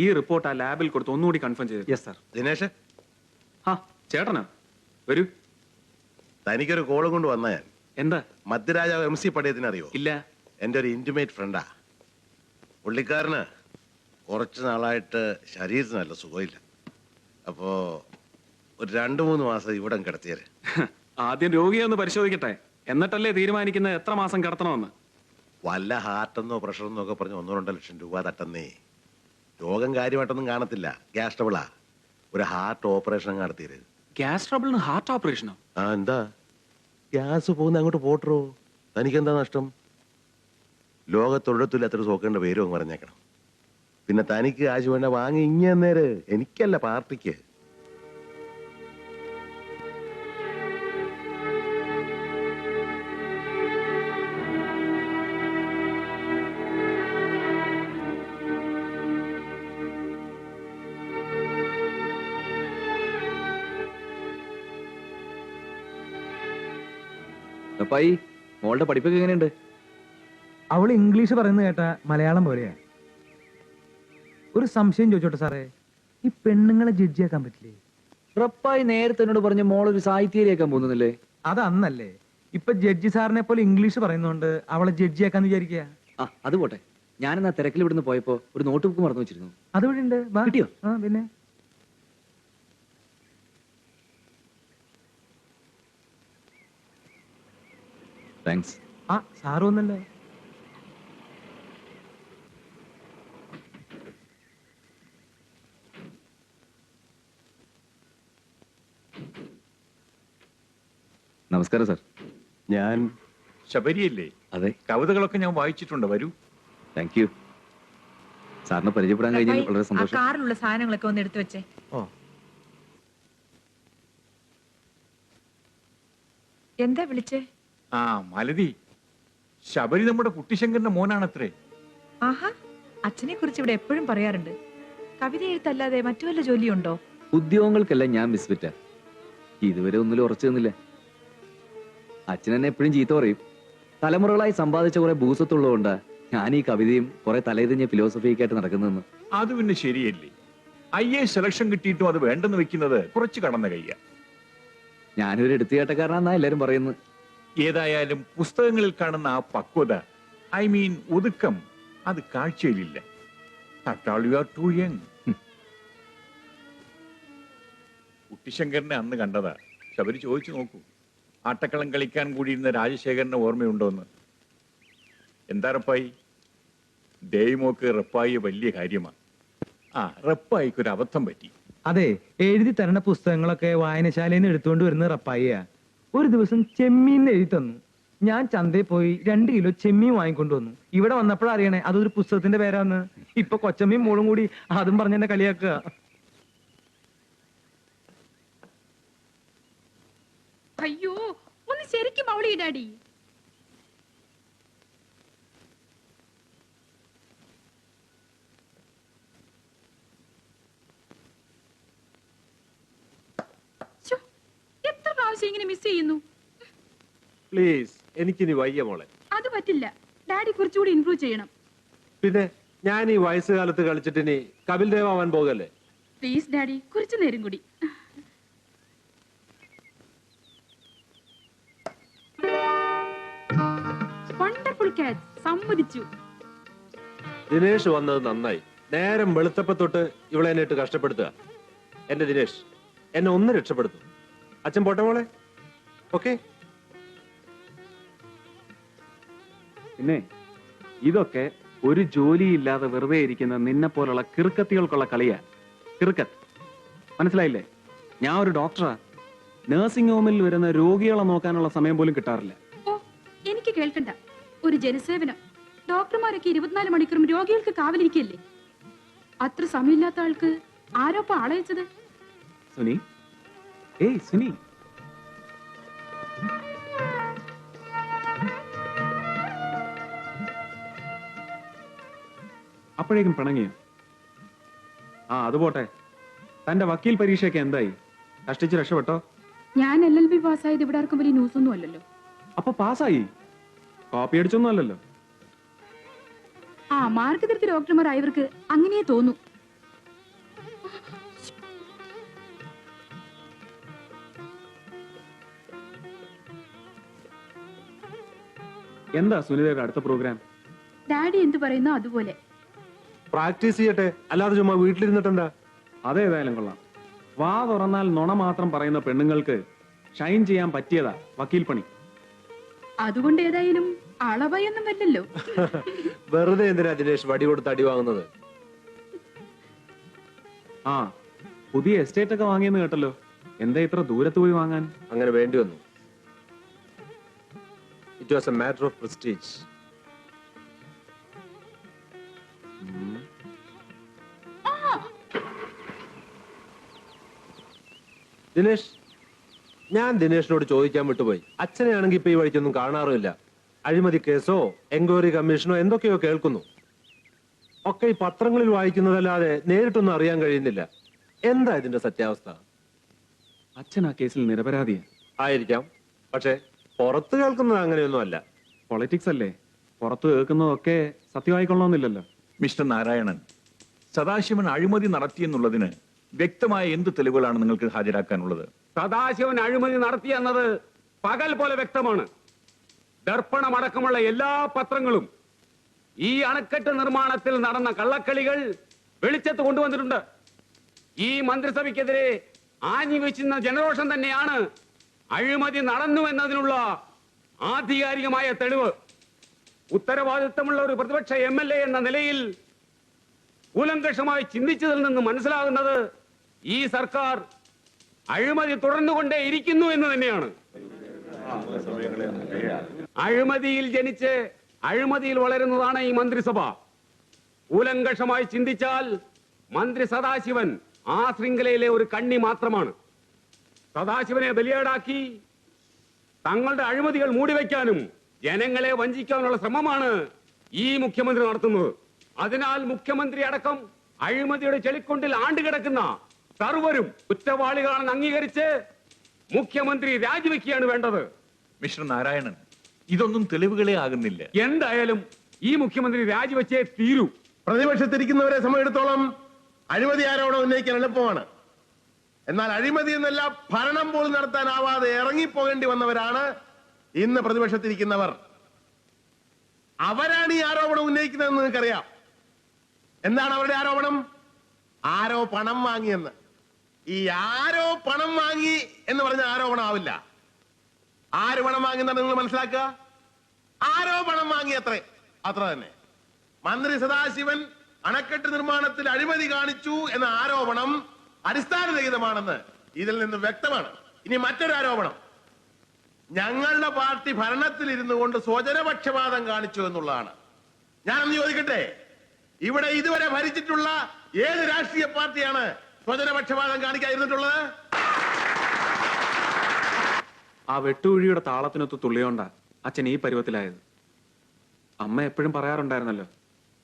ഈ റിപ്പോർട്ട് ആ ലാബിൽ കൊടുത്ത് ഒന്നുകൂടി കൺഫേം ചെയ്തു. Yes sir. ദിനേശ്, ആ ചേട്ടനാ, വരൂ. തനിക്കൊരു കോളും കൊണ്ട് വന്ന ഞാൻ. എന്താ? മധ്യരാജാവ് MC പടയത്തിന് അറിയോ? ഇല്ല. എൻ്റെ ഒരു ഇന്റിമേറ്റ് ഫ്രണ്ടാ. പുള്ളിക്കാരന് കുറച്ച് നാളായിട്ട് ശരീരത്തിന് നല്ല സുഖമില്ല. അപ്പോ ഒരു 2-3 മാസം ഇവിടെ കിടത്തിയത്. ആദ്യം രോഗിയെ ഒന്ന് പരിശോധിക്കട്ടെ, എന്നിട്ടല്ലേ തീരുമാനിക്കുന്നത് എത്ര മാസം കിടത്തണമെന്ന്. വല്ല ഹാർട്ടെന്നോ പ്രഷറെന്നോ ഒക്കെ പറഞ്ഞ് 1-2 ലക്ഷം രൂപ തട്ടുന്നേ. രോഗം കാര്യമായിട്ടൊന്നും കാണത്തില്ല, ഗ്യാസ് ട്രബിളാ. ഒരു ഹാർട്ട് ഓപ്പറേഷൻ നടത്തിയത്. ഗ്യാസ് ട്രബിളിന് ഹാർട്ട് ഓപ്പറേഷനോ? ആ, എന്താ ഗ്യാസ് പോകുന്ന അങ്ങോട്ട് പോട്ടറോ? തനിക്കെന്താ നഷ്ടം? ലോകത്തൊഴത്തില്ലാത്തൊരു സോക്കേണ്ട പേരും അങ്ങ് പറഞ്ഞേക്കണം. പിന്നെ തനിക്ക് കാശ് വേണ്ട വാങ്ങി ഇങ്ങന്നേര്, എനിക്കല്ല പാർട്ടിക്ക്. അപ്പായി, മോളുടെ പഠിപ്പൊക്കെ എങ്ങനെയുണ്ട്? അവൾ ഇംഗ്ലീഷ് പറയുന്നത് കേട്ട മലയാളം പോലെയാ. ഒരു സംശയം ചോദിച്ചോട്ടെ സാറേ, ഈ പെണ്ണുങ്ങളെ ജഡ്ജിയാക്കാൻ പറ്റില്ലേ? റപ്പായി നേരത്തെ എന്നോട് പറഞ്ഞ മോളൊരു സാഹിത്യരിയാക്കാൻ പോകുന്നില്ലേ? അത് അന്നല്ലേ. ഇപ്പൊ ജഡ്ജി സാറിനെ പോലെ ഇംഗ്ലീഷ് പറയുന്നോണ്ട് അവളെ ജഡ്ജിയാക്കാന്ന് വിചാരിക്കുക. ആ, അത് പോട്ടെ. ഞാനെന്നാ തിരക്കിൽ ഇവിടുന്ന് പോയപ്പോ ഒരു നോട്ട് ബുക്ക് മറന്നു വെച്ചിരുന്നു. അത് ഇവിടെ ഉണ്ട്. കിട്ടിയോ? ആ, പിന്നെ താങ്ക്സ്. ആ സാറ് വന്നല്ലോ. നമസ്കാരം സാർ. ഞാൻ ശബരിയല്ലേ? അതെ. കവിതകളൊക്കെ ഞാൻ വായിച്ചിട്ടുണ്ട്. വരൂ. Thank you. സാറിനെ പരിചയപ്പെടാൻ കഴിഞ്ഞാൽ വളരെ സന്തോഷം. കാറിലുള്ള സാധനങ്ങളൊക്കെ ഒന്ന് എടുത്തു വെച്ചേ. ഓ, എന്താ വിളിച്ചേ? ആ, മലതി, ശബരി നമ്മുടെ കുട്ടിശങ്കറിന്റെ മോനാണത്രേ. ആഹാ, അച്ഛനെ കുറിച്ച് ഇവിടെ എപ്പോഴും പറയാറുണ്ട്. കവിത എഴുത്തല്ലാതെ മറ്റു വല്ല ജോലിയുണ്ടോ? ഉദ്യോഗങ്ങൾക്കെല്ലാം ഞാൻ മിസ്ഫിറ്റാ. ഇതുവരെ ഒന്നിലും ഉറച്ചു നിന്നില്ല. അച്ഛൻ എന്നെ എപ്പോഴും ചീത്ത പറയും. തലമുറകളായി സമ്പാദിച്ച കുറെ ഭൂസത്തുള്ളതുകൊണ്ടാ ഞാൻ ഈ കവിതയും കുറെ തലേതിഞ്ഞ ഫിലോസഫിയൊക്കെയായിട്ട് നടക്കുന്നതെന്ന്. അത് പിന്നെ ശരിയല്ലേ? IA സെലക്ഷൻ കിട്ടിയിട്ടും അത് വേണ്ടെന്ന് വെക്കുന്നത് കുറച്ച് കടന്ന കയ്യ. ഞാനൊരു എടുത്തുകേട്ടക്കാരനാന്നാ എല്ലാരും പറയുന്നത്. ഏതായാലും പുസ്തകങ്ങളിൽ കാണുന്ന ആ പക്വത, ഐ മീൻ ഒതുക്കം, അത് കാഴ്ചയിലില്ല. You are too young. കുട്ടിശങ്കറിനെ അന്ന് കണ്ടതാ. ശബരി ചോദിച്ചു നോക്കൂ, ആട്ടക്കളം കളിക്കാൻ കൂടിയിരുന്ന രാജശേഖരനെ ഓർമ്മയുണ്ടോന്ന്. എന്താ റപ്പായി? ദേവിമോക്ക് റപ്പായി വലിയ കാര്യമാണ്. ആ, റപ്പായിക്കൊരു അബദ്ധം പറ്റി. അതെ, എഴുതി തരുന്ന പുസ്തകങ്ങളൊക്കെ വായനശാലയിൽ നിന്ന് എടുത്തുകൊണ്ട് വരുന്ന റപ്പായിയാ. ഒരു ദിവസം ചെമ്മീൻ എഴുതി തന്നു. ഞാൻ ചന്തയിൽ പോയി 2 കിലോ ചെമ്മീൻ വാങ്ങിക്കൊണ്ടു വന്നു. ഇവിടെ വന്നപ്പോഴറിയണേ അതൊരു പുസ്തകത്തിന്റെ പേരാന്ന്. ഇപ്പൊ കൊച്ചമ്മയും മോളും കൂടി അതും പറഞ്ഞെന്നെ കളിയാക്കുക. അയ്യോ, ഒന്ന് ശരിക്കും അവളി ഡാഡി. എത്ര പ്രാവശ്യം ഇങ്ങനെ മിസ് ചെയ്യുന്നു? പ്ലീസ്, എനിക്കിനി വയ്യ മോളെ. അത് പറ്റില്ല, ഡാഡി കുറച്ചുകൂടി ഇംപ്രൂവ് ചെയ്യണം. പിന്നെ ഞാൻ ഈ വയസ്സുകാലത്ത് കളിച്ചിട്ട് ഇനി കപിൽ ദേവ് ആവാൻ പോകല്ലേ? പ്ലീസ് ഡാഡി, കുറച്ചു നേരം കൂടി. വണ്ടർഫുൾ ക്യാച്ച്, സമ്മതിച്ചു. ദിനേഷ് വന്നത് നന്നായി. നേരം വെളുത്തപ്പ തൊട്ട് ഇവളെ എന്നെ ഇട്ട് കഷ്ടപ്പെടുത്തുക. എന്റെ ദിനേഷ് എന്നെ ഒന്ന് രക്ഷപ്പെടുത്തും. അച്ഛൻ പോട്ടെ മോളെ. ഓക്കെ. പിന്നെ ഇതൊക്കെ ഒരു ജോലിയില്ലാതെ വെറുതെ ഇരിക്കുന്ന നിന്നെ പോലുള്ള കിറുക്കത്തികൾക്കുള്ള കളിയാ. കിറുക്കത്ത് മനസ്സിലായില്ലേ? ഞാൻ ഒരു ഡോക്ടറാ. നഴ്സിംഗ് ഹോമിൽ വരുന്ന രോഗികളെ നോക്കാനുള്ള സമയം പോലും കിട്ടാറില്ല. ഓ, എനിക്ക് കേൾക്കണ്ട. ഒരു ജനസേവനം. ഡോക്ടർമാരൊക്കെ 24 മണിക്കൂറും രോഗികൾക്ക് കാവലിരിക്കല്ലേ? അത്ര സമയമില്ലാത്ത ആൾക്ക് ആരോപ്പ ആളയച്ചത്? സുനി, ഏയ് സുനി, അപ്പോഴേക്കും പിണങ്ങിയോ? ആ, അത് പോട്ടെ. തന്റെ വക്കീൽ പരീക്ഷയൊക്കെ എന്തായി? കഷ്ടിച്ച് രക്ഷപ്പെട്ടോ? ഞാൻ LLB പാസ്സായത് ഇവിടെ ആർക്കും വലിയ ന്യൂസ് ഒന്നും അല്ലല്ലോ. അപ്പൊ പാസ്സായി? കോപ്പി അടിച്ചൊന്നും അല്ലല്ലോ? ആ, മാർക്ക് തിരുത്തി ഡോക്ടർമാർ ആയവർക്ക് അങ്ങനെ തോന്നൂ. എന്താ സുനിതയുടെ അടുത്ത പ്രോഗ്രാം? ഡാഡി എന്ത് പറയുന്നോ അതുപോലെ. പ്രാക്ടീസ് ചെയ്യട്ടെ, അല്ലാതെ ചുമ്മാ വീട്ടിലിരുന്നിട്ടെന്താ? അതേതായാലും കൊള്ളാം. വാ തുറന്നാൽ നുണ മാത്രം പറയുന്ന പെണ്ണുങ്ങൾക്ക് ഷൈൻ ചെയ്യാൻ പറ്റിയതാ വക്കീൽ പണി. അതുകൊണ്ട് ഏതായാലും അളവയൊന്നും വരില്ലല്ലോ. വെറുതെ എന്തിനാ ദിനേശ് വടി കൊടുത്ത് അടി വാങ്ങുന്നത്? ആ, പുതിയ എസ്റ്റേറ്റ് ഒക്കെ വാങ്ങിയെന്ന് കേട്ടല്ലോ. എന്താ ഇത്ര ദൂരത്ത് പോയി വാങ്ങാൻ? അങ്ങനെ വേണ്ടി വന്നു. It was A matter of prestige. Dinesh, ഞാൻ ദിനേശിനോട് ചോദിക്കാൻ വിട്ടുപോയി. അച്ഛനെയാണെങ്കിൽ ഇപ്പൊ ഈ വഴിക്കൊന്നും കാണാറുമില്ല. അഴിമതി കേസോ എൻക്വയറി കമ്മീഷനോ എന്തൊക്കെയോ കേൾക്കുന്നു. ഒക്കെ ഈ പത്രങ്ങളിൽ വായിക്കുന്നതല്ലാതെ നേരിട്ടൊന്നും അറിയാൻ കഴിയുന്നില്ല. എന്താ ഇതിന്റെ സത്യാവസ്ഥ? അച്ഛൻ ആ കേസിൽ നിരപരാധിയാ. ആയിരിക്കാം, പക്ഷെ പുറത്ത് കേൾക്കുന്നത് അങ്ങനെയൊന്നും അല്ല. പൊളിറ്റിക്സ് അല്ലേ, പുറത്ത് കേൾക്കുന്നതൊക്കെ സത്യമായിക്കൊള്ളണമെന്നില്ലല്ലോ. മിസ്റ്റർ നാരായണൻ, സദാശിവൻ അഴിമതി നടത്തിയെന്നുള്ളതിന് വ്യക്തമായ എന്ത് തെളിവുകളാണ് നിങ്ങൾക്ക് ഹാജരാക്കാനുള്ളത്? സദാശിവൻ അഴിമതി നടത്തിയെന്നത് പകൽ പോലെ വ്യക്തമാണ്. ദർപ്പണമടക്കമുള്ള എല്ലാ പത്രങ്ങളും ഈ അണക്കെട്ട് നിർമ്മാണത്തിൽ നടന്ന കള്ളക്കളികൾ വെളിച്ചത്ത് കൊണ്ടുവന്നിട്ടുണ്ട്. ഈ മന്ത്രിസഭയ്ക്കെതിരെ ആഞ്ഞു വെച്ചിരുന്ന ജനരോഷം തന്നെയാണ് അഴിമതി നടന്നു എന്നതിനുള്ള ആധികാരികമായ തെളിവ്. ഉത്തരവാദിത്തമുള്ള ഒരു പ്രതിപക്ഷ MLA എന്ന നിലയിൽ കൂലങ്കഷമായി ചിന്തിച്ചതിൽ നിന്ന് മനസ്സിലാകുന്നത് ഈ സർക്കാർ അഴിമതി തുടർന്നുകൊണ്ടേ ഇരിക്കുന്നു എന്ന് തന്നെയാണ്. അഴിമതിയിൽ ജനിച്ച് അഴിമതിയിൽ വളരുന്നതാണ് ഈ മന്ത്രിസഭ. കൂലങ്കഷമായി ചിന്തിച്ചാൽ മന്ത്രി സദാശിവൻ ആ ശൃംഖലയിലെ ഒരു കണ്ണി മാത്രമാണ്. സദാശിവനെ ബലിയാടാക്കി തങ്ങളുടെ അഴിമതികൾ മൂടിവെക്കാനും ജനങ്ങളെ വഞ്ചിക്കാനുള്ള ശ്രമമാണ് ഈ മുഖ്യമന്ത്രി നടത്തുന്നത്. അതിനാൽ മുഖ്യമന്ത്രി അടക്കം അഴിമതിയുടെ ചെളിക്കൊണ്ടിൽ ആണ്ടുകിടക്കുന്ന സർവരും കുറ്റവാളികളാണെന്ന് അംഗീകരിച്ച് മുഖ്യമന്ത്രി രാജിവെക്കുകയാണ് വേണ്ടത്. മിസ്റ്റർ നാരായണൻ, ഇതൊന്നും തെളിവുകളെ ആകുന്നില്ല. എന്തായാലും ഈ മുഖ്യമന്ത്രി രാജിവെച്ചേ തീരൂ. പ്രതിപക്ഷത്തിരിക്കുന്നവരെ സമയത്തോളം അഴിമതി ആരോപണം ഉന്നയിക്കാൻ എളുപ്പമാണ്. എന്നാൽ അഴിമതി എന്നല്ല, ഭരണം പോലും നടത്താനാവാതെ ഇറങ്ങിപ്പോകേണ്ടി വന്നവരാണ് ഇന്ന് പ്രതിപക്ഷത്തിരിക്കുന്നവർ. അവരാണ് ഈ ആരോപണം ഉന്നയിക്കുന്നതെന്ന് നിങ്ങൾക്കറിയാം. എന്താണ് അവരുടെ ആരോപണം? ആരോ പണം വാങ്ങിയെന്ന്. ഈ ആരോ പണം വാങ്ങി എന്ന് പറഞ്ഞ ആരോപണം ആവില്ല. ആര് പണം വാങ്ങുന്നത് നിങ്ങൾ മനസ്സിലാക്കുക. ആരോ പണം വാങ്ങി, അത്ര തന്നെ. മന്ത്രി സദാശിവൻ അണക്കെട്ട് നിർമ്മാണത്തിൽ അഴിമതി കാണിച്ചു എന്ന ആരോപണം അടിസ്ഥാനരഹിതമാണെന്ന് ഇതിൽ നിന്ന് വ്യക്തമാണ്. ഇനി മറ്റൊരു ആരോപണം, ഞങ്ങളുടെ പാർട്ടി ഭരണത്തിൽ ഇരുന്നു കൊണ്ട് സ്വജനപക്ഷപാതം കാണിച്ചു എന്നുള്ളതാണ്. ഞാനൊന്ന് ചോദിക്കട്ടെ, ഇവിടെ ഇതുവരെ ഭരിച്ചിട്ടുള്ള ഏത് രാഷ്ട്രീയ പാർട്ടിയാണ് സ്വജനപക്ഷപാതം കാണിക്കാതിരുന്നിട്ടുള്ളത്? ആ വെട്ടുകുഴിയുടെ താളത്തിനൊത്ത് തുള്ളിയോണ്ടാ അച്ഛൻ ഈ പരുവത്തിലായത്. അമ്മ എപ്പോഴും പറയാറുണ്ടായിരുന്നല്ലോ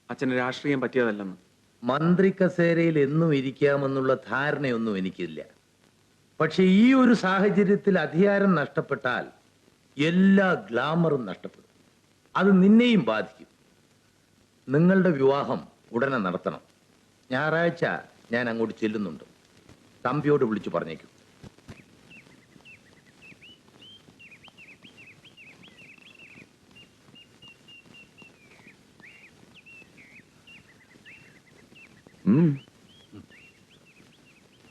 അച്ഛന് രാഷ്ട്രീയം പറ്റിയതല്ലെന്ന്. മന്ത്രി കസേരയിൽ എന്നും ഇരിക്കാമെന്നുള്ള ധാരണയൊന്നും എനിക്കില്ല. പക്ഷെ ഈ ഒരു സാഹചര്യത്തിൽ അധികാരം നഷ്ടപ്പെട്ടാൽ എല്ലാ ഗ്ലാമറും നഷ്ടപ്പെടും. അത് നിന്നെയും ബാധിക്കും. നിങ്ങളുടെ വിവാഹം ഉടനെ നടത്തണം. ഞായറാഴ്ച ഞാൻ അങ്ങോട്ട് ചെല്ലുന്നുണ്ട്. തമ്പിയോട് വിളിച്ചു പറഞ്ഞേക്കും.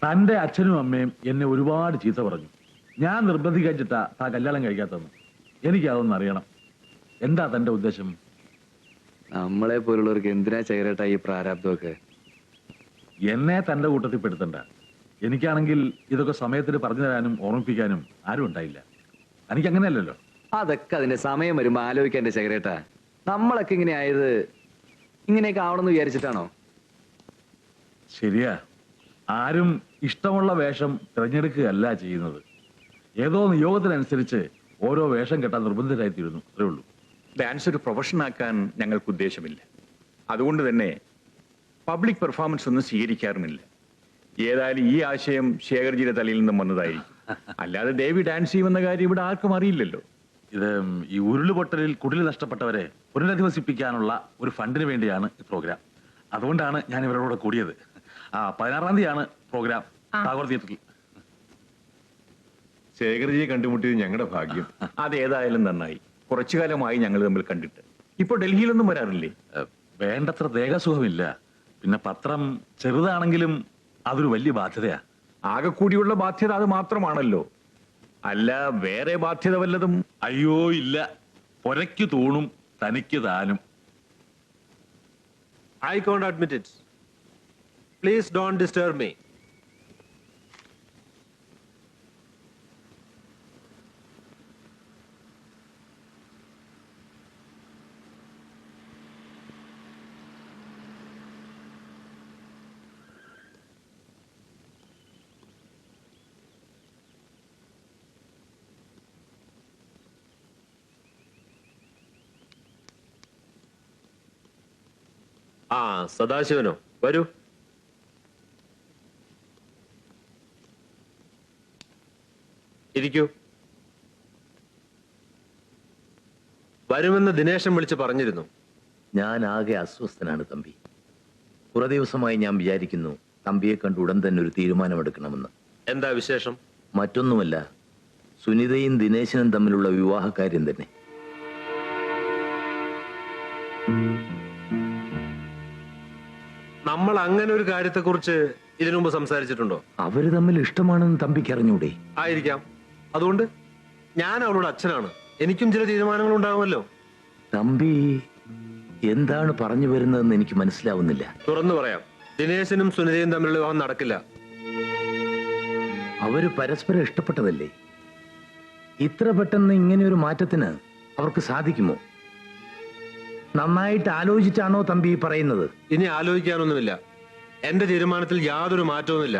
തന്റെ അച്ഛനും അമ്മയും എന്നെ ഒരുപാട് ചീത്ത പറഞ്ഞു. ഞാൻ നിർബന്ധിച്ചിട്ടാ താ കല്യാണം കഴിക്കാത്തതെന്ന്. എനിക്കതൊന്നും അറിയണം. എന്താ തന്റെ ഉദ്ദേശം? നമ്മളെ പോലുള്ളവർക്ക് എന്തിനാ ചേരട്ടാ ഈ പ്രാരാബ്ദമൊക്കെ? എന്നെ തന്റെ കൂട്ടത്തിൽ പെടുത്തണ്ട. എനിക്കാണെങ്കിൽ ഇതൊക്കെ സമയത്തിന് പറഞ്ഞു തരാനും ഓർമ്മിപ്പിക്കാനും ആരും ഉണ്ടായില്ല. എനിക്ക് അങ്ങനെയല്ലല്ലോ. അതൊക്കെ അതിന്റെ സമയം വരുമ്പോ ആലോചിക്കാൻ എന്റെ ചേരട്ടാ. നമ്മളൊക്കെ ഇങ്ങനെ ആയത് ഇങ്ങനെയൊക്കെ ആവണമെന്ന് വിചാരിച്ചിട്ടാണോ? ശരിയാ, ആരും ഇഷ്ടമുള്ള വേഷം തിരഞ്ഞെടുക്കുകയല്ല ചെയ്യുന്നത്. ഏതോ നിയോഗത്തിനനുസരിച്ച് ഓരോ വേഷം കെട്ടാൻ നിർബന്ധിതരായിത്തീരുന്നു. അത്രേ ഉള്ളൂ. ഡാൻസ് ഒരു പ്രൊഫഷൻ ആക്കാൻ ഞങ്ങൾക്ക് ഉദ്ദേശമില്ല. അതുകൊണ്ട് തന്നെ പബ്ലിക് പെർഫോമൻസ് ഒന്നും സ്വീകരിക്കാറുമില്ല. ഏതായാലും ഈ ആശയം ശേഖർജിയുടെ തലയിൽ നിന്നും വന്നതായിരിക്കും. അല്ലാതെ ദേവി ഡാൻസ് ചെയ്യുമെന്ന കാര്യം ഇവിടെ ആർക്കും അറിയില്ലല്ലോ. ഇത് ഈ ഉരുളുപൊട്ടലിൽ കുടിൽ നഷ്ടപ്പെട്ടവരെ പുനരധിവസിപ്പിക്കാനുള്ള ഒരു ഫണ്ടിന് വേണ്ടിയാണ് ഈ പ്രോഗ്രാം. അതുകൊണ്ടാണ് ഞാൻ ഇവരോട് കൂടിയത്. 16-ാം തീയതിയാണ് പ്രോഗ്രാം ടാഗോർ തിയേറ്ററിൽ. ശേഖർജിയെ കണ്ടുമുട്ടിയത് ഞങ്ങളുടെ ഭാഗ്യം. അതേതായാലും നന്നായി. കുറച്ചു കാലമായി ഞങ്ങൾ തമ്മിൽ കണ്ടിട്ട്. ഇപ്പൊ ഡൽഹിയിലൊന്നും വരാറില്ലേ? വേണ്ടത്ര ദേഹസുഖമില്ല. പിന്നെ പത്രം ചെറുതാണെങ്കിലും അതൊരു വലിയ ബാധ്യതയാ. ആകെ കൂടിയുള്ള ബാധ്യത അത് മാത്രമാണല്ലോ. അല്ല, വേറെ ബാധ്യത വല്ലതും? അയ്യോ ഇല്ല. പൊരയ്ക്ക് തൂണും തനിക്ക് താനും. I can't admit it. Please don't disturb me. ആ സദാശിവനോ, വരൂ. ഇരിക്കൂ. വരുമെന്ന് ദിനേശൻ വിളിച്ച് പറഞ്ഞിരുന്നു. ഞാൻ ആകെ അസ്വസ്ഥനാണ് തമ്പി. കുറെ ദിവസമായി ഞാൻ വിചാരിക്കുന്നു തമ്പിയെ കണ്ട് ഉടൻ തന്നെ ഒരു തീരുമാനമെടുക്കണമെന്ന്. എന്താ വിശേഷം? മറ്റൊന്നുമല്ല, സുനിതയും ദിനേശനും തമ്മിലുള്ള വിവാഹകാര്യം തന്നെ. നമ്മൾ അങ്ങനെ ഒരു കാര്യത്തെക്കുറിച്ച് ഇതിനു മുമ്പ് സംസാരിച്ചിട്ടുണ്ടോ? അവര് തമ്മിൽ ഇഷ്ടമാണെന്ന് തമ്പിക്ക് അറിഞ്ഞൂടെ? ആയിരിക്കാം. അതുകൊണ്ട് ഞാൻ അവളുടെ അച്ഛനാണ്. എനിക്കും ചില തീരുമാനങ്ങൾ ഉണ്ടാകുമല്ലോ. തമ്പി എന്താണ് പറഞ്ഞു വരുന്നതെന്ന് എനിക്ക് മനസ്സിലാവുന്നില്ല. തുറന്നു പറയാം, ദിനേശനും സുനിതയും തമ്മിലുള്ള വിവാഹം നടക്കില്ല. അവര് പരസ്പരം ഇഷ്ടപ്പെട്ടതല്ലേ? ഇത്ര പെട്ടെന്ന് ഇങ്ങനെ ഒരു മാറ്റത്തിന് അവർക്ക് സാധിക്കുമോ? നന്നായിട്ട് ആലോചിച്ചാണോ തമ്പി പറയുന്നത്? ഇനി ആലോചിക്കാനൊന്നുമില്ല. എന്റെ തീരുമാനത്തിൽ യാതൊരു മാറ്റവുമില്ല.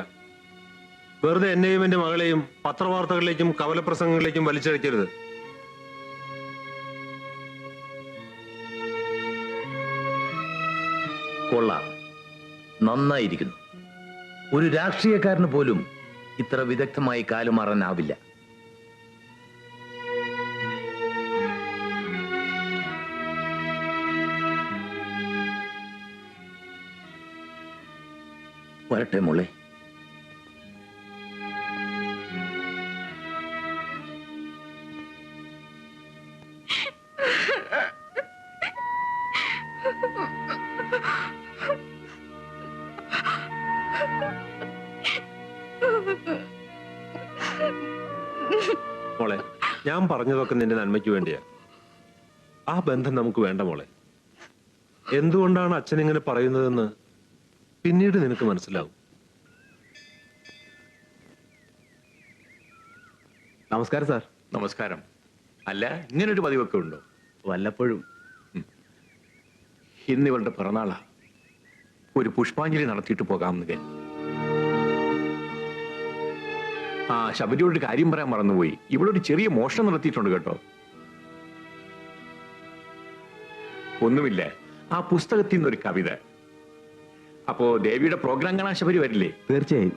വെറുതെ എന്നെയും എന്റെ മകളെയും പത്രവാർത്തകളിലേക്കും കവലപ്രസംഗങ്ങളിലേക്കും വലിച്ചഴിക്കരുത്. കൊള്ളാം, നന്നായിരിക്കുന്നു. ഒരു രാഷ്ട്രീയക്കാരന് പോലും ഇത്ര വിദഗ്ധമായി കാലുമാറാനാവില്ല. വരട്ടെ മോളെ. മോളെ, ഞാൻ പറഞ്ഞതൊക്കെ നിന്റെ നന്മയ്ക്ക് വേണ്ടിയാ. ആ ബന്ധം നമുക്ക് വേണ്ട മോളെ. എന്തുകൊണ്ടാണ് അച്ഛൻ ഇങ്ങനെ പറയുന്നതെന്ന് പിന്നീട് നിനക്ക് മനസ്സിലാവും. നമസ്കാരം സാർ. നമസ്കാരം. അല്ല, ഇങ്ങനൊരു പതിവൊക്കെ ഉണ്ടോ? വല്ലപ്പോഴും. ഇന്ന് ഇവളുടെ പിറന്നാളാ. ഒരു പുഷ്പാഞ്ജലി നടത്തിയിട്ട് പോകാമെന്ന് കരുതി. ആ, ശബരിയോട് കാര്യം പറയാൻ മറന്നുപോയി. ഇവളൊരു ചെറിയ മോഷണം നടത്തിയിട്ടുണ്ട് കേട്ടോ. ഒന്നുമില്ല, ആ പുസ്തകത്തിൽ നിന്നൊരു കവിത. അപ്പോ ദേവിയുടെ പ്രോഗ്രാം കാണാൻ ശബരി വരില്ലേ? തീർച്ചയായും.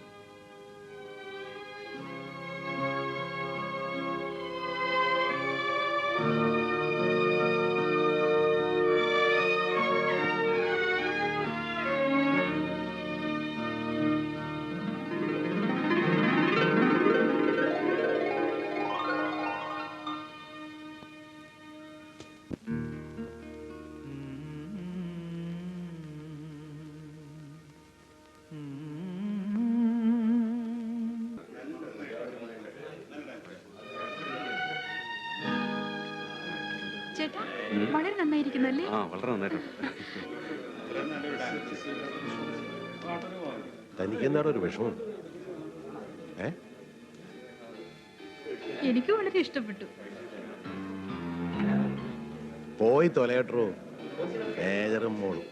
ചേട്ടാ, വളരെ നന്നായിരിക്കുന്നല്ലേ? വളരെ നന്നായിട്ടുണ്ട്. തനിക്ക് എന്താണ് ഒരു വിഷമം? എനിക്ക് വളരെ ഇഷ്ടപ്പെട്ടു. പോയി തൊലയട്ടോ മേജറും മോളും.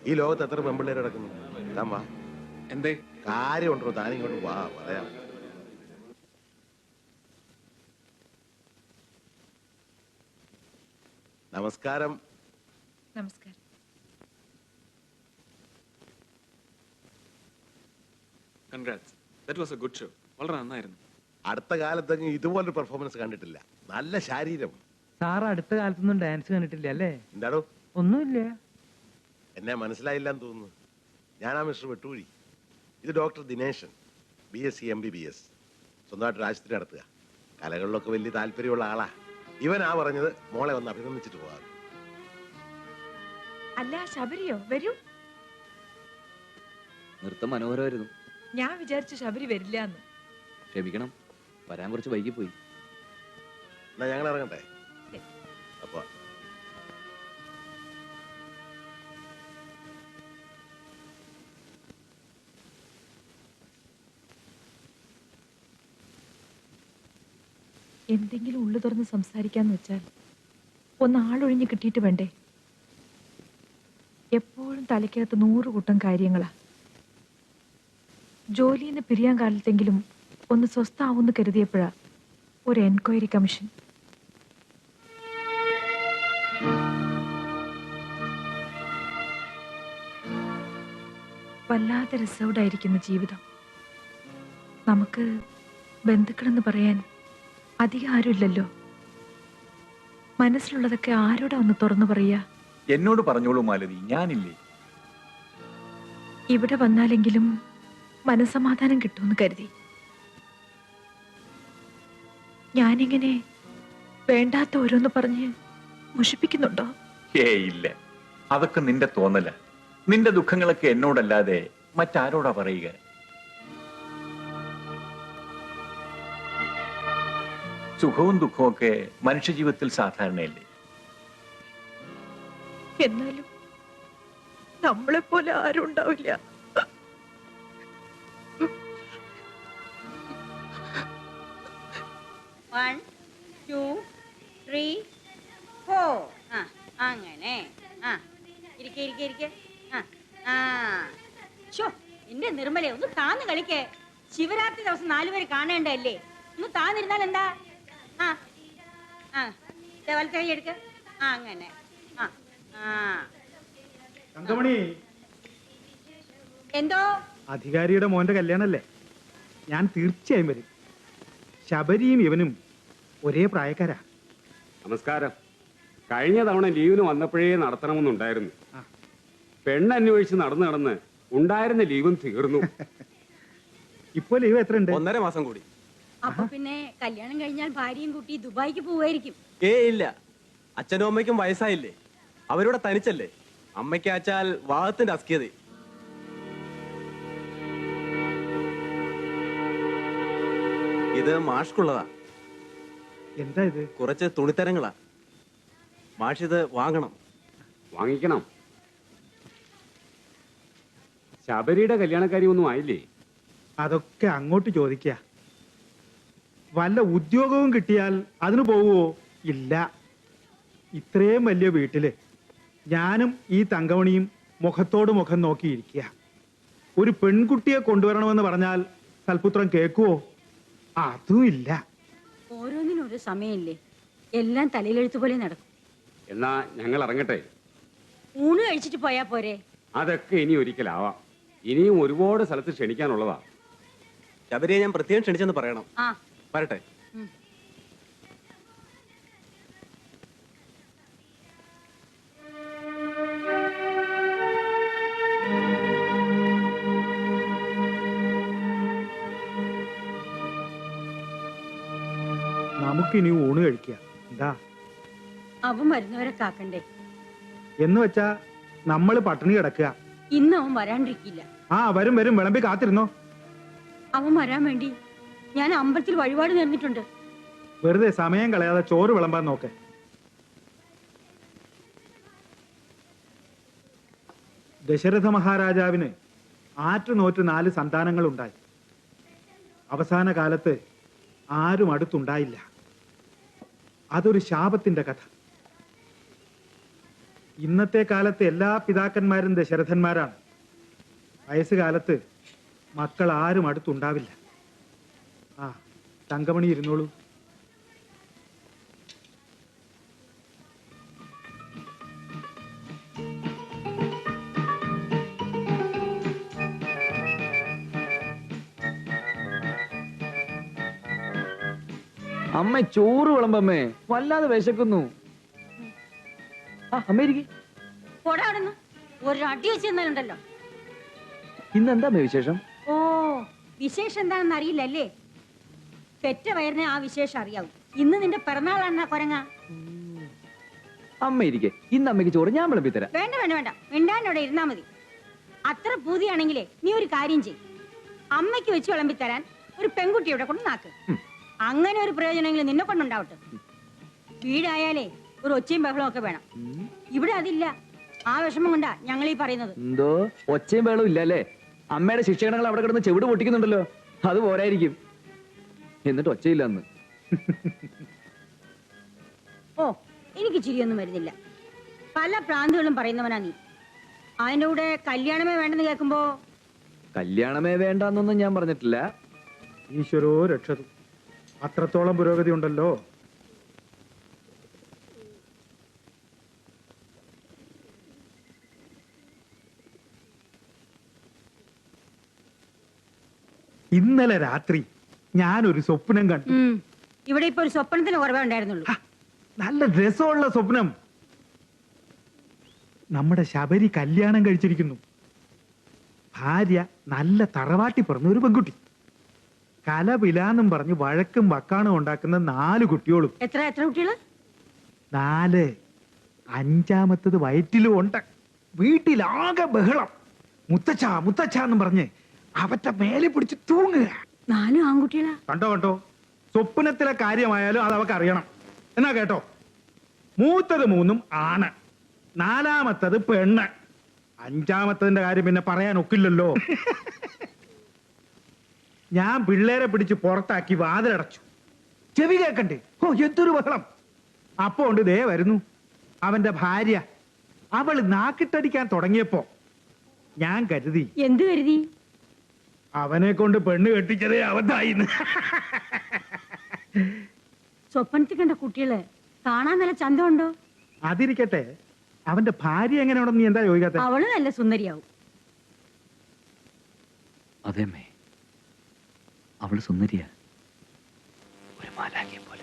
ഈ ലോകത്ത് എത്ര പെമ്പിള്ളേർ കിടക്കുന്നു? താൻ വാ. എന്തേ കാര്യമുണ്ടോ? താനിങ്ങോട്ട് വാ, പറയാം. നമസ്കാരം. നമസ്കാരം. Congrats. That was A good show. വളരെ നന്നായിരുന്നു. അടുത്ത കാലത്തെങ്ങും ഇതുപോലൊരു പെർഫോമൻസ് കണ്ടിട്ടില്ല. നല്ല ശാരീരം. സാർ അടുത്ത കാലത്തൊന്നും ഡാൻസ് കണ്ടിട്ടില്ല അല്ലേ? എന്താടോ? ഒന്നുമില്ല. എന്നെ മനസ്സിലായില്ലെന്ന് തോന്നുന്നു. ഞാനാ മിസ്റ്റർ വെട്ടൂരി. ഇത് ഡോക്ടർ ദിനേശൻ, BSc MBBS. സ്വന്തമായിട്ട് ആശുപത്രി നടത്തുക. കലകളിലൊക്കെ വലിയ താല്പര്യമുള്ള ആളാ. ഇവനാ പറഞ്ഞത് മോളെ ഒന്ന് അഭിനന്ദിച്ചിട്ട് പോകാം. അല്ല ശബരിയോ? വരൂ. നൃത്തം മനോഹരമായിരുന്നു. ഞാൻ വിചാരിച്ചു ശബരി വരില്ല എന്ന്. ക്ഷമിക്കണം, വരാൻ കുറച്ച് വൈകിപ്പോയി. എന്നാ ഞങ്ങൾ ഇറങ്ങട്ടെ. അപ്പൊ എന്തെങ്കിലും ഉള്ളു തുറന്ന് സംസാരിക്കാന്ന് വെച്ചാൽ ഒന്ന് ആളൊഴിഞ്ഞ് കിട്ടിയിട്ട് വേണ്ടേ? എപ്പോഴും തലയ്ക്കകത്ത് 100 കൂട്ടം കാര്യങ്ങളാ. ജോലിയിൽ നിന്ന് പിരിയാൻ കാലത്തെങ്കിലും ഒന്ന് സ്വസ്ഥാവെന്ന് കരുതിയപ്പോഴാ ഒരു എൻക്വയറി കമ്മീഷൻ. വല്ലാതെ റിസർവ്ഡ് ആയിരിക്കുന്ന ജീവിതം. നമുക്ക് ബന്ധുക്കളെന്ന് പറയാൻ അധികം ആരുമില്ലല്ലോ. മനസ്സിലുള്ളതൊക്കെ ആരോടാ ഒന്ന് തുറന്നു പറയാ? എന്നോട് പറഞ്ഞോളൂ മാലതി, ഞാനില്ലേ. ഇവിടെ വന്നാലെങ്കിലും മനസമാധാനം കിട്ടുമെന്ന് കരുതി. ഞാനിങ്ങനെ വേണ്ടാത്ത ഓരോന്ന് പറഞ്ഞ് മുഷിപ്പിക്കുന്നുണ്ടോ? ഇല്ല, അതൊക്കെ നിന്റെ തോന്നല. നിന്റെ ദുഃഖങ്ങളൊക്കെ എന്നോടല്ലാതെ മറ്റാരോടാ പറയുക? സുഖവും ദുഃഖവും ഒക്കെ മനുഷ്യജീവിതത്തിൽ സാധാരണയല്ലേ? എന്നാലും നമ്മളെ പോലെ ആരും ഉണ്ടാവില്ല. One, two, three, four. അങ്ങനെ ഇരിക്കെ. എന്റെ നിർമ്മലെ ഒന്ന് താന്ന് കളിക്കേ. ശിവരാത്രി ദിവസം 4 പേര് കാണേണ്ടല്ലേ? ഒന്ന് താന്നിരുന്നാൽ എന്താ? വലത്തഴി എടുക്ക. അങ്ങനെ തങ്കമണി, എന്തോ അധികാരിയുടെ മോന്റെ കല്യാണല്ലേ? ഞാൻ തീർച്ചയായും വരും. ശബരിയും ഇവനും ഒരേ പ്രായക്കാരാ. നമസ്കാരം. കഴിഞ്ഞ തവണ ലീവിന് വന്നപ്പോഴേ നടത്തണമെന്നുണ്ടായിരുന്നു. പെണ്ണന്വേഷിച്ച് നടന്ന് ഉണ്ടായിരുന്ന ലീവും തീർന്നു. ഇപ്പൊ ലീവ് എത്ര ഉണ്ട്? 1.5 മാസം കൂടി. അപ്പൊ പിന്നെ കല്യാണം കഴിഞ്ഞാൽ ഭാര്യയും കുട്ടി ദുബായിക്ക് പോവായിരിക്കും. ഇല്ല, അച്ഛനും അമ്മയ്ക്കും വയസ്സായില്ലേ, അവരോടെ തനിച്ചല്ലേ. അമ്മയ്ക്ക് അച്ചാൽ വാദത്തിന്റെ അസ്കിയത. ഇത് മാഷ്കുള്ളതാ. എന്താ ഇത്? കുറച്ച് തുണിത്തരങ്ങളാ. മാഷിത് വാങ്ങണം. വാങ്ങിക്കണം. ശബരിയുടെ കല്യാണക്കാരി ഒന്നും ആയില്ലേ? അതൊക്കെ അങ്ങോട്ട് ചോദിക്ക. വല്ല ഉദ്യോഗവും കിട്ടിയാൽ അതിന് പോവുമോ? ഇല്ല. ഇത്രയും വലിയ വീട്ടില് ഞാനും ഈ തങ്കമണിയും മുഖത്തോട് മുഖം നോക്കിയിരിക്കുക. ഒരു പെൺകുട്ടിയെ കൊണ്ടുവരണമെന്ന് പറഞ്ഞാൽ സൽപുത്രം കേൾക്കുവോ? അതും ഇല്ല. ഓരോന്നിനും ഒരു സമയമില്ലേ? എല്ലാം തലയിലെഴുത്ത് പോലെ നടക്കും. എന്നാ ഞങ്ങൾ ഇറങ്ങട്ടെ. ഊണ് കഴിച്ചിട്ട് പോയാ പോരെ? അതൊക്കെ ഇനി ഒരിക്കലാവാം. ഇനിയും ഒരുപാട് സ്ഥലത്ത് ക്ഷണിക്കാനുള്ളതാ. ശബരിയെ ഞാൻ പ്രത്യേകം ക്ഷണിച്ചെന്ന് പറയണം. വരട്ടെ. നമുക്കിനി ഊണ് കഴിക്കുക. എന്താ? അവൻ വരുന്നവരെ കാക്കണ്ടേ? എന്ന് വെച്ചാ നമ്മള് പട്ടിണി കിടക്കുക. ഇന്ന് അവൻ വരാണ്ടിരിക്കില്ല. വരും വരും. വിളമ്പി കാത്തിരുന്നോ. അവൻ വരാൻ വേണ്ടി ഞാൻ അമ്പലത്തിൽ വഴിപാട് നേർന്നിട്ടുണ്ട്. വെറുതെ സമയം കളയാതെ ചോറ് വിളമ്പാൻ നോക്ക്. ദശരഥ മഹാരാജാവിന് ആറ്റുനോറ്റ് 4 സന്താനങ്ങൾ ഉണ്ടായി. അവസാന കാലത്ത് ആരും അടുത്തുണ്ടായില്ല. അതൊരു ശാപത്തിന്റെ കഥ. ഇന്നത്തെ കാലത്ത് എല്ലാ പിതാക്കന്മാരും ദശരഥന്മാരാണ്. വയസ്സുകാലത്ത് മക്കൾ ആരും അടുത്തുണ്ടാവില്ല. തങ്കമണി ഇരുന്നോളൂ. അമ്മ ചോറ് വിളമ്പമ്മേ, വല്ലാതെ വിശക്കുന്നു. അമ്മേരിക്കും ഒരു അടി വെച്ച് തന്നാലുണ്ടല്ലോ. ഇന്നെന്താ വിശേഷം? ഓ, വിശേഷം എന്താണെന്ന് അറിയില്ലല്ലേ? പെറ്റ വയറിനെ ആ വിശേഷം അറിയാവും. ഇന്ന് നിന്റെ പിറന്നാളാണ് കൊരങ്ങ. അമ്മ ഇരിക്കെ, ഇന്ന് അമ്മയ്ക്ക് ചോറ് ഞാൻ വിളമ്പി തരാം. വേണ്ട വേണ്ട വേണ്ട, മിണ്ടാനോടെ ഇരുന്നാ മതി. അത്ര പൂതിയാണെങ്കിലേ നീ ഒരു കാര്യം ചെയ്. അമ്മയ്ക്ക് വെച്ച് വിളമ്പി തരാൻ ഒരു പെൺകുട്ടിയുടെ കൊണ്ട് നാക്ക്. അങ്ങനെ ഒരു പ്രയോജനമെങ്കിലും നിന്നെ കൊണ്ടുണ്ടാവട്ടെ. വീടായാലേ ഒരു ഒച്ചയും ബഹളവും ഒക്കെ വേണം. ഇവിടെ അതില്ല. ആ വിഷമം കൊണ്ടാ ഞങ്ങൾ ഈ പറയുന്നത്. എന്തോ ഒച്ചയും വേളവും ഇല്ലല്ലേ? അമ്മയുടെ ശിക്ഷണങ്ങൾ അവിടെ കിടന്ന് ചെവിട് പൊട്ടിക്കുന്നുണ്ടല്ലോ, അത് പോരായിരിക്കും. എന്നിട്ട് ഒച്ചയില്ലെന്ന്. ഓ, എനിക്ക് ചിരിയൊന്നും വരുന്നില്ല. പല പ്രാന്തുകളും പറയുന്നവനാ നീ. അതിന്റെ കൂടെ കല്യാണമേ വേണ്ടെന്ന് കേൾക്കുമ്പോ. കല്യാണമേ വേണ്ടെന്നൊന്നും ഞാൻ പറഞ്ഞിട്ടില്ല. ഈശ്വരോ രക്ഷതു, അത്രത്തോളം പുരോഗതി ഉണ്ടല്ലോ. ഇന്നലെ രാത്രി ഞാനൊരു സ്വപ്നം കണ്ടു. ഇവിടെ ഇപ്പൊ ഒരു സ്വപ്നത്തിന് കുറവേ ഉണ്ടായിരുന്നുള്ളൂ. നല്ല രസമുള്ള സ്വപ്നം. നമ്മുടെ ശബരി കല്യാണം കഴിച്ചിരിക്കുന്നു. ഭാര്യ നല്ല തറവാട്ടി പറഞ്ഞ ഒരു പെൺകുട്ടി. കലപിലാന്നും പറഞ്ഞ് വഴക്കും വക്കാണും ഉണ്ടാക്കുന്ന 4 കുട്ടികളും. എത്ര കുട്ടികള്? 4. 5ാമത്തത് വയറ്റിലും ഉണ്ട്. വീട്ടിലാകെ ബഹളം. മുത്തച്ഛ മുത്തച്ഛ എന്നും പറഞ്ഞ് അവറ്റ മേലെ പിടിച്ച് തൂങ്ങുക. 4 ആൺകുട്ടികളാ. കണ്ടോ, സ്വപ്നത്തിലെ കാര്യമായാലും അത് അവക്ക് അറിയണം. എന്നാ കേട്ടോ, മൂത്തത് 3 ആണ്, 4ാമത്തത് പെണ്ണ്, 5ാമത്തതിന്റെ കാര്യം പിന്നെ പറയാൻ ഒക്കില്ലല്ലോ. ഞാൻ പിള്ളേരെ പിടിച്ച് പുറത്താക്കി വാതിലടച്ചു. ചെവി കേക്കണ്ടേ? ഓ, എന്തൊരു ബഹളം. അപ്പോ ഉണ്ട് ദേ വരുന്നു അവന്റെ ഭാര്യ. അവള് നാക്കിട്ടടിക്കാൻ തുടങ്ങിയപ്പോ ഞാൻ കരുതി. എന്ത് കരുതി? അവനെ കൊണ്ട് പെണ്ണ് കെട്ടിച്ചതേ അവതായിന്ന്. സ്വപ്നത്തിൽ കണ്ട കുട്ടികള് കാണാൻ നല്ല ചന്തമുണ്ടോ? അതിരിക്കട്ടെ, അവന്റെ ഭാര്യ എങ്ങനെയാണെന്ന് നീ എന്താ ചോദിക്കാത്ത? അവള് നല്ല സുന്ദരിയാവും. അതേമ്മേ, അവള് സുന്ദരിയാ, ഒരു മാലാഖയെ പോലെ.